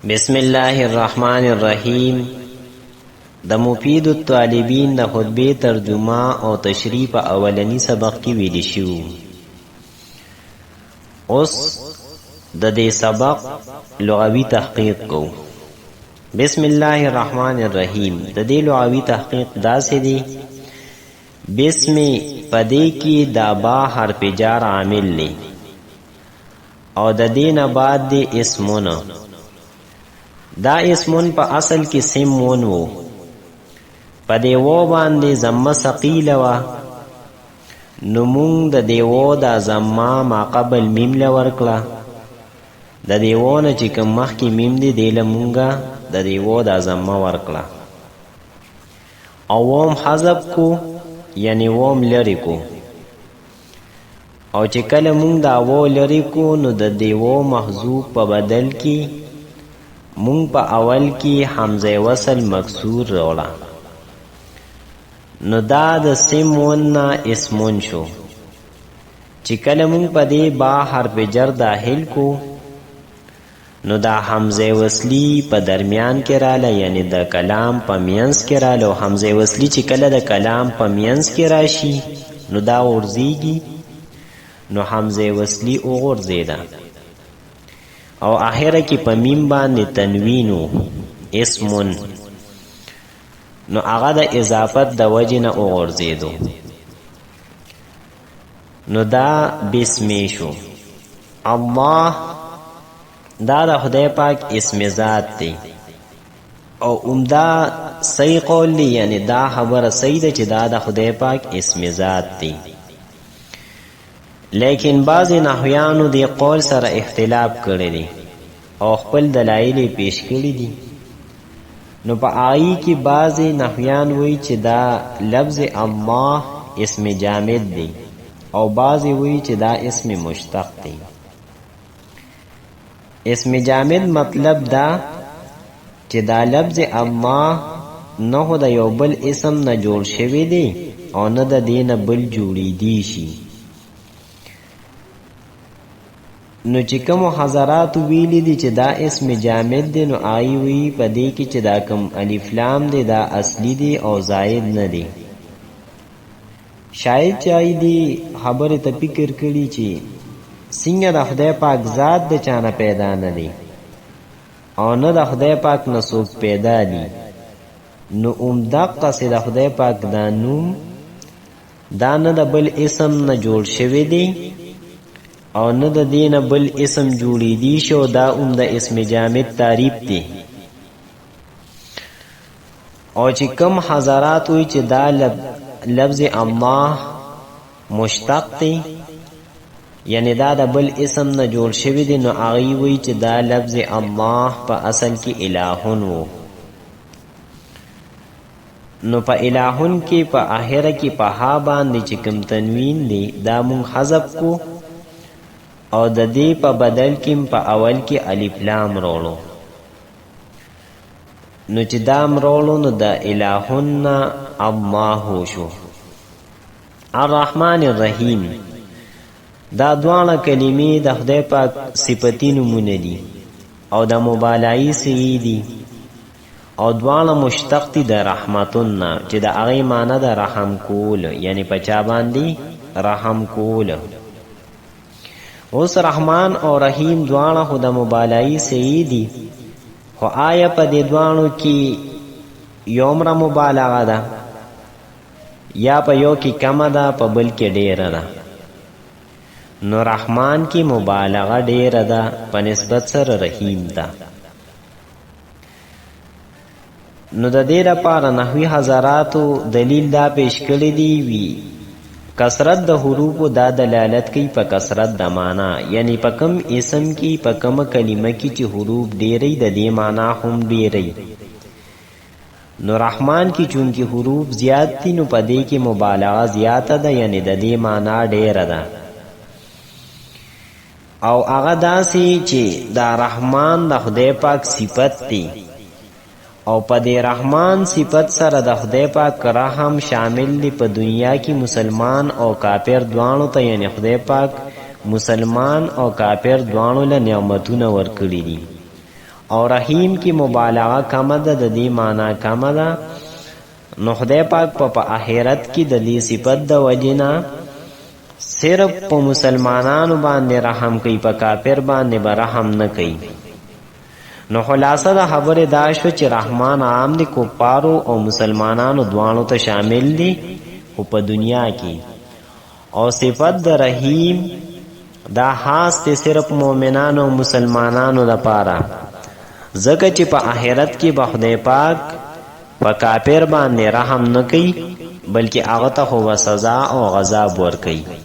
بسم الله الرحمن الرحیم د مفید الطالبین د خطبه ترجمه او تشریح په اولنی سبق کې ویل شو. اوس د دې سبق لغوي تحقیق کو. بسم الله الرحمن الرحیم د دې لغوي تحقیق داسې دی: بسم پدې کې دا با حرف جار عامل نه او د دې نه بعد د اسمونه. دا اسمون په اصل کې سمون وو، په دیو باندې زمه ثقیله وه، نو مونږ د دیو دا زمه ما قبل میم له ورکړه. د دیو نه چې کوم مخکې میم دی دی له مونږه د دیو دا زمه ورکړه او ووم حذف کو، یعنی ووم لرې کو. او چې کله مونږ دا وو لرې کو نو د دیو محذوف په بدل کې مونږ په اول کې حمزه وصل مکسور روړه، نو دا د سمون نه اسمون شو. چې کله مونږ په دې با حرف جر داخل کو نو دا حمزه وصلی په درمیان کې رااله، یعنی د کلام په مینس کې رااله. او حمزه وصلی چې کله د کلام په مینس کې راشي نو دا غورځيږي، نو حمزه وصلی وغورځیده او آخره کې په میم باندې تنوینو اسمون، نو هغه د اضافت د وجې نه وغورځېدو، نو دا بسمې شو. الله دا د خدای پاک اسم ذات دی او عمده صحیح قول دی، یعنی دا خبره صحیح ده چې دا د خدای پاک اسم ذات دی. لیکن بعضی نحویانو دی قول سره اختلاف کړی دی او خپل دلایل پیش کړی دي. نو په آیی کې بعضی نحویان وی چې دا لفظ الله اسم جامد دی او بعضی وی چې دا اسم مشتق دی. اسم جامد مطلب دا چې دا لفظ الله نه د یو بل اسم نه جوړ شوی دی او نه د دې نه بل جوړېدی شي. نو چې کوم حضرات ویلی دي چې دا اسم جامد دی، نو آئی وی په دې کې چې دا کوم الف لام دی دا اصلی دی او زائد نه دی. شاید چای دی خبره ته فکر کړي چې څنګه د خدای پاک ذات د چانه پیدا نه دی او نه د خدای پاک نه څوک پیدا دی، نو دقه سي د خدای پاک دا نوم دا نه د بل اسم نه جوړ شوی دی او نه د دین بل اسم جوړی دی شو. دا د اسم جامد تعریف دی. او چې کم حضرات وی چې دا لفظ الله مشتق دی، یعنی دا د بل اسم نه جوړ شوی دی، نو هغه وی چې دا لفظ الله په اصل کې الہون وو. نو په الہون کې په اخره کې په ها باندې چې کوم تنوین دی دا مونږ حذف کو او د دې په بدل کې په اول کې الف لام رولو. نو چې دام رولو نو د الہون الله شو. الرحمن الرحیم دا دوانه کلمې د خدای پاک صفتی نمونه دي او د مبالغې سي دي او دوانه مشتق دي د رحمتون، چې د هغه معنی د رحم کول، یعنی پچا باندې رحم کول. اوس رحمان او رحیم دوانه خو د مبالغې سي دي، خو آیا په دې دوانو کې یومره مبالغه ده یا په یو کې کم ده په بل کې ډیره ده؟ نو رحمان کی مبالغه ډیره ده په نسبت سره رحیم ده. نو د دې لپاره نحوی حضراتو دلیل دا پیش کړی دی وی کثرت د حروف دا دلالت کوي په کثرت د معنا، یعنی په کم اسم کې په کم کلمه کې چې حروف ډیری د دې معنا هم ډیری. نو رحمان کې چونکی حروف زیات دي نو په دې کې مبالغه زیاته ده، یعنی د دې معنا ډیره ده. او هغه داسې چې دا رحمان د خدای پاک صفت دی او په دې رحمان صفت سره د خدای پاک رحم شامل دی په دنیا کې مسلمان او کافر دوانو ته، یعنی خدای پاک مسلمان او کافر دوانو له نعمتونه ورکړي دي او رحیم کی مبالغه کم ده، د دې معنا کم ده. نو خدای پاک په آخرت کې د دې صفت د وجینا صرف په مسلمانانو باندې رحم کوي، په کافر باندې به رحم نه کوي. نو خلاصه د خبره دا شو چې رحمان عام دی، کفارو او مسلمانانو دوانو ته شامل دی او په دنیا کې. او صفت د رحیم دا خاص دی صرف مؤمنانو او مسلمانانو لپاره، ځکه چې په آخرت کې به خدای پاک په کافر باندې رحم نه کوي، بلکې هغه ته خو سزا او عذاب ورکوي.